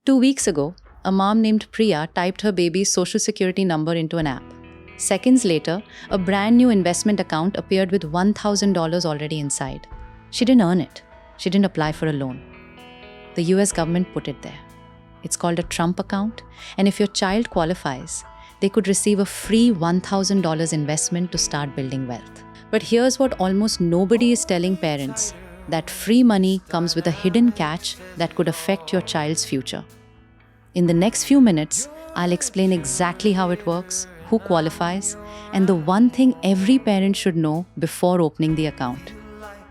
2 weeks ago, a mom named Priya typed her baby's social security number into an app. Seconds later, a brand new investment account appeared with $1,000 already inside. She didn't earn it. She didn't apply for a loan. The US government put it there. It's called a Trump account, and if your child qualifies, they could receive a free $1,000 investment to start building wealth. But here's what almost nobody is telling parents: that free money comes with a hidden catch that could affect your child's future. In the next few minutes, I'll explain exactly how it works, who qualifies, and the one thing every parent should know before opening the account.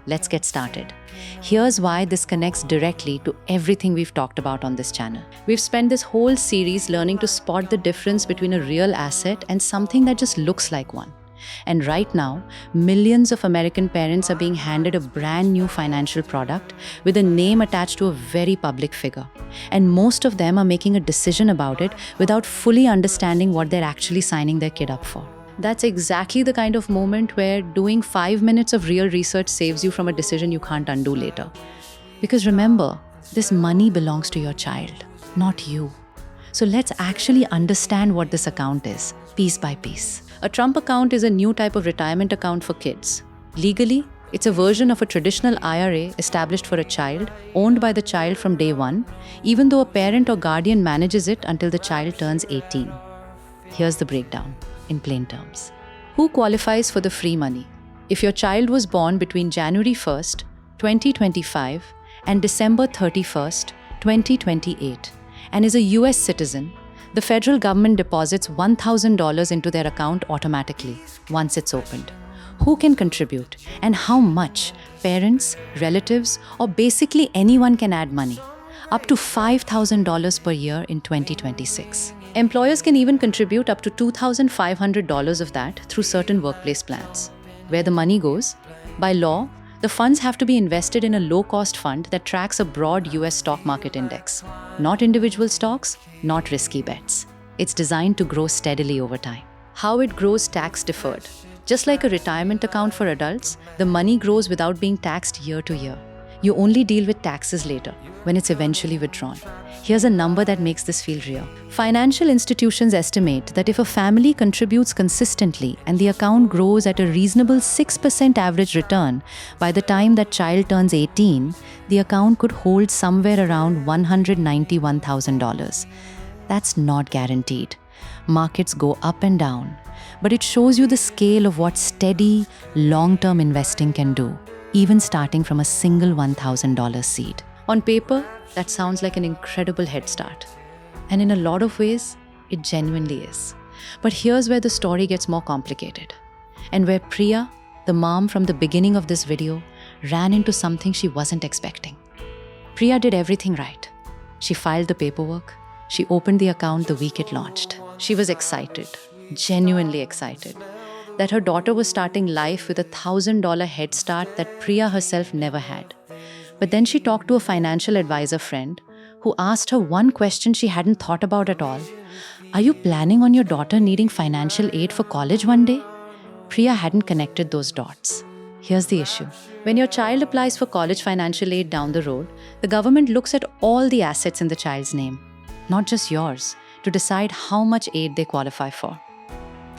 Let's get started. Here's why this connects directly to everything we've talked about on this channel. We've spent this whole series learning to spot the difference between a real asset and something that just looks like one. And right now, millions of American parents are being handed a brand new financial product with a name attached to a very public figure. And most of them are making a decision about it without fully understanding what they're actually signing their kid up for. That's exactly the kind of moment where doing 5 minutes of real research saves you from a decision you can't undo later. Because remember, this money belongs to your child, not you. So let's actually understand what this account is, piece by piece. A Trump account is a new type of retirement account for kids. Legally, it's a version of a traditional IRA established for a child, owned by the child from day one, even though a parent or guardian manages it until the child turns 18. Here's the breakdown, in plain terms. Who qualifies for the free money? If your child was born between January 1st, 2025 and December 31st, 2028, and is a US citizen, the federal government deposits $1,000 into their account automatically once it's opened. Who can contribute and how much? Parents, relatives, or basically anyone can add money. Up to $5,000 per year in 2026. Employers can even contribute up to $2,500 of that through certain workplace plans. Where the money goes? By law, the funds have to be invested in a low-cost fund that tracks a broad US stock market index. Not individual stocks, not risky bets. It's designed to grow steadily over time. How it grows tax-deferred. Just like a retirement account for adults, the money grows without being taxed year to year. You only deal with taxes later, when it's eventually withdrawn. Here's a number that makes this feel real. Financial institutions estimate that if a family contributes consistently and the account grows at a reasonable 6% average return, by the time that child turns 18, the account could hold somewhere around $191,000. That's not guaranteed. Markets go up and down, but it shows you the scale of what steady, long-term investing can do, even starting from a single $1,000 seed. On paper, that sounds like an incredible head start. And in a lot of ways, it genuinely is. But here's where the story gets more complicated. And where Priya, the mom from the beginning of this video, ran into something she wasn't expecting. Priya did everything right. She filed the paperwork. She opened the account the week it launched. She was excited, genuinely excited, that her daughter was starting life with a $1,000 head start that Priya herself never had. But then she talked to a financial advisor friend who asked her one question she hadn't thought about at all. Are you planning on your daughter needing financial aid for college one day? Priya hadn't connected those dots. Here's the issue. When your child applies for college financial aid down the road, the government looks at all the assets in the child's name, not just yours, to decide how much aid they qualify for.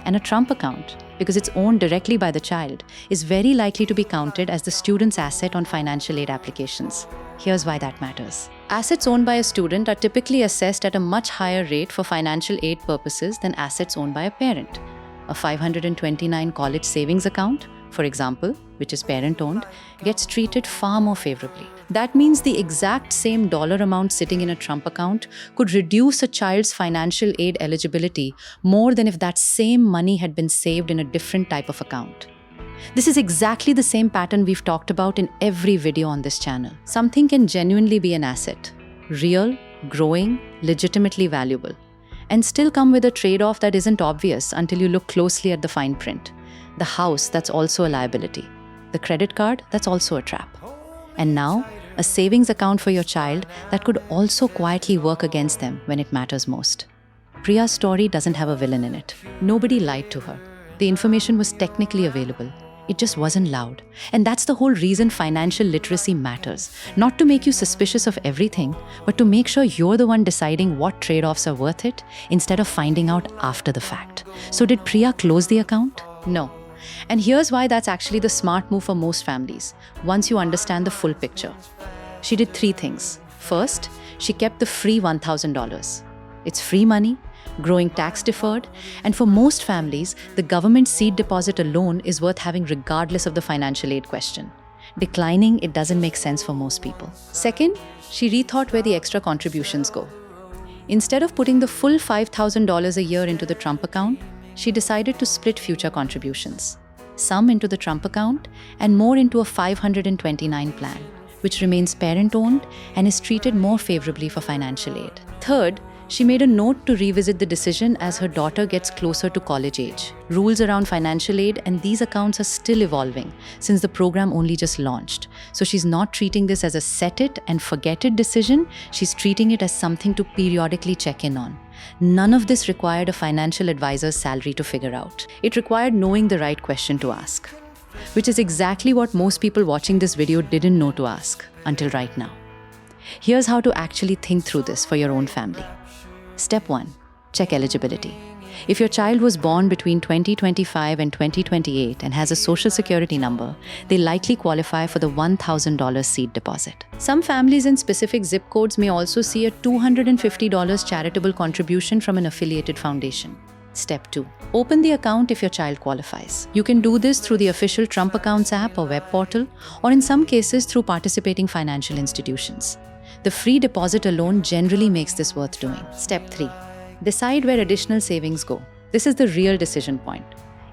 And a Trump account, because it's owned directly by the child, is very likely to be counted as the student's asset on financial aid applications. Here's why that matters. Assets owned by a student are typically assessed at a much higher rate for financial aid purposes than assets owned by a parent. A 529 college savings account, for example, which is parent-owned, gets treated far more favorably. That means the exact same dollar amount sitting in a Trump account could reduce a child's financial aid eligibility more than if that same money had been saved in a different type of account. This is exactly the same pattern we've talked about in every video on this channel. Something can genuinely be an asset, real, growing, legitimately valuable, and still come with a trade-off that isn't obvious until you look closely at the fine print. The house, that's also a liability. The credit card, that's also a trap. And now, a savings account for your child that could also quietly work against them when it matters most. Priya's story doesn't have a villain in it. Nobody lied to her. The information was technically available. It just wasn't loud. And that's the whole reason financial literacy matters. Not to make you suspicious of everything, but to make sure you're the one deciding what trade-offs are worth it instead of finding out after the fact. So did Priya close the account? No. And here's why that's actually the smart move for most families, once you understand the full picture. She did 3 things. First, she kept the free $1,000. It's free money, growing tax deferred, and for most families, the government seed deposit alone is worth having regardless of the financial aid question. Declining it doesn't make sense for most people. Second, she rethought where the extra contributions go. Instead of putting the full $5,000 a year into the Trump account, she decided to split future contributions. Some into the Trump account and more into a 529 plan, which remains parent-owned and is treated more favorably for financial aid. Third, she made a note to revisit the decision as her daughter gets closer to college age. Rules around financial aid and these accounts are still evolving since the program only just launched. So she's not treating this as a set it and forget it decision, she's treating it as something to periodically check in on. None of this required a financial advisor's salary to figure out. It required knowing the right question to ask, which is exactly what most people watching this video didn't know to ask until right now. Here's how to actually think through this for your own family. Step 1. Check eligibility. If your child was born between 2025 and 2028 and has a social security number, they likely qualify for the $1,000 seed deposit. Some families in specific zip codes may also see a $250 charitable contribution from an affiliated foundation. Step 2. Open the account if your child qualifies. You can do this through the official Trump Accounts app or web portal, or in some cases through participating financial institutions. The free deposit alone generally makes this worth doing. Step 3. Decide where additional savings go. This is the real decision point.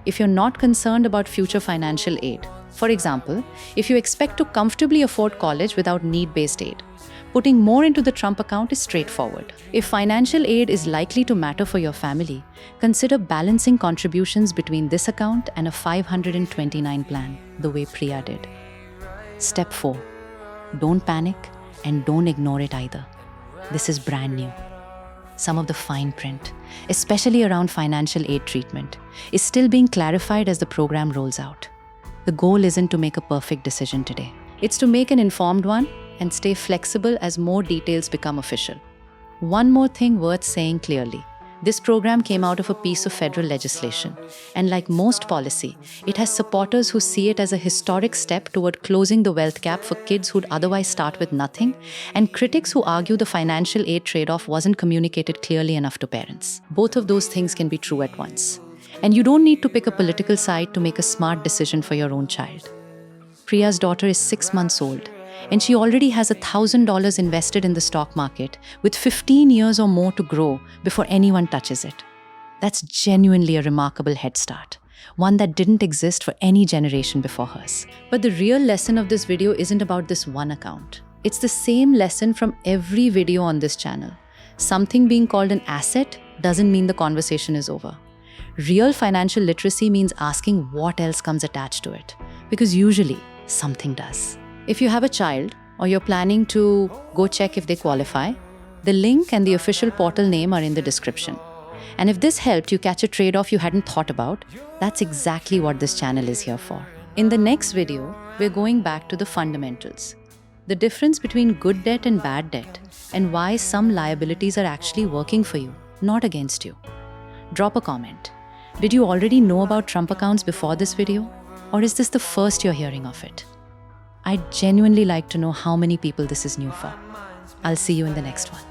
If you're not concerned about future financial aid, for example, if you expect to comfortably afford college without need-based aid, putting more into the Trump account is straightforward. If financial aid is likely to matter for your family, consider balancing contributions between this account and a 529 plan, the way Priya did. Step 4. Don't panic and don't ignore it either. This is brand new. Some of the fine print, especially around financial aid treatment, is still being clarified as the program rolls out. The goal isn't to make a perfect decision today. It's to make an informed one and stay flexible as more details become official. One more thing worth saying clearly. This program came out of a piece of federal legislation, and like most policy, it has supporters who see it as a historic step toward closing the wealth gap for kids who'd otherwise start with nothing, and critics who argue the financial aid trade-off wasn't communicated clearly enough to parents. Both of those things can be true at once. And you don't need to pick a political side to make a smart decision for your own child. Priya's daughter is 6 months old, and she already has $1,000 invested in the stock market with 15 years or more to grow before anyone touches it. That's genuinely a remarkable head start, one that didn't exist for any generation before hers. But the real lesson of this video isn't about this one account. It's the same lesson from every video on this channel. Something being called an asset doesn't mean the conversation is over. Real financial literacy means asking what else comes attached to it, because usually something does. If you have a child, or you're planning to go check if they qualify, the link and the official portal name are in the description. And if this helped you catch a trade-off you hadn't thought about, that's exactly what this channel is here for. In the next video, we're going back to the fundamentals. The difference between good debt and bad debt, and why some liabilities are actually working for you, not against you. Drop a comment. Did you already know about Trump accounts before this video? Or is this the first you're hearing of it? I'd genuinely like to know how many people this is new for. I'll see you in the next one.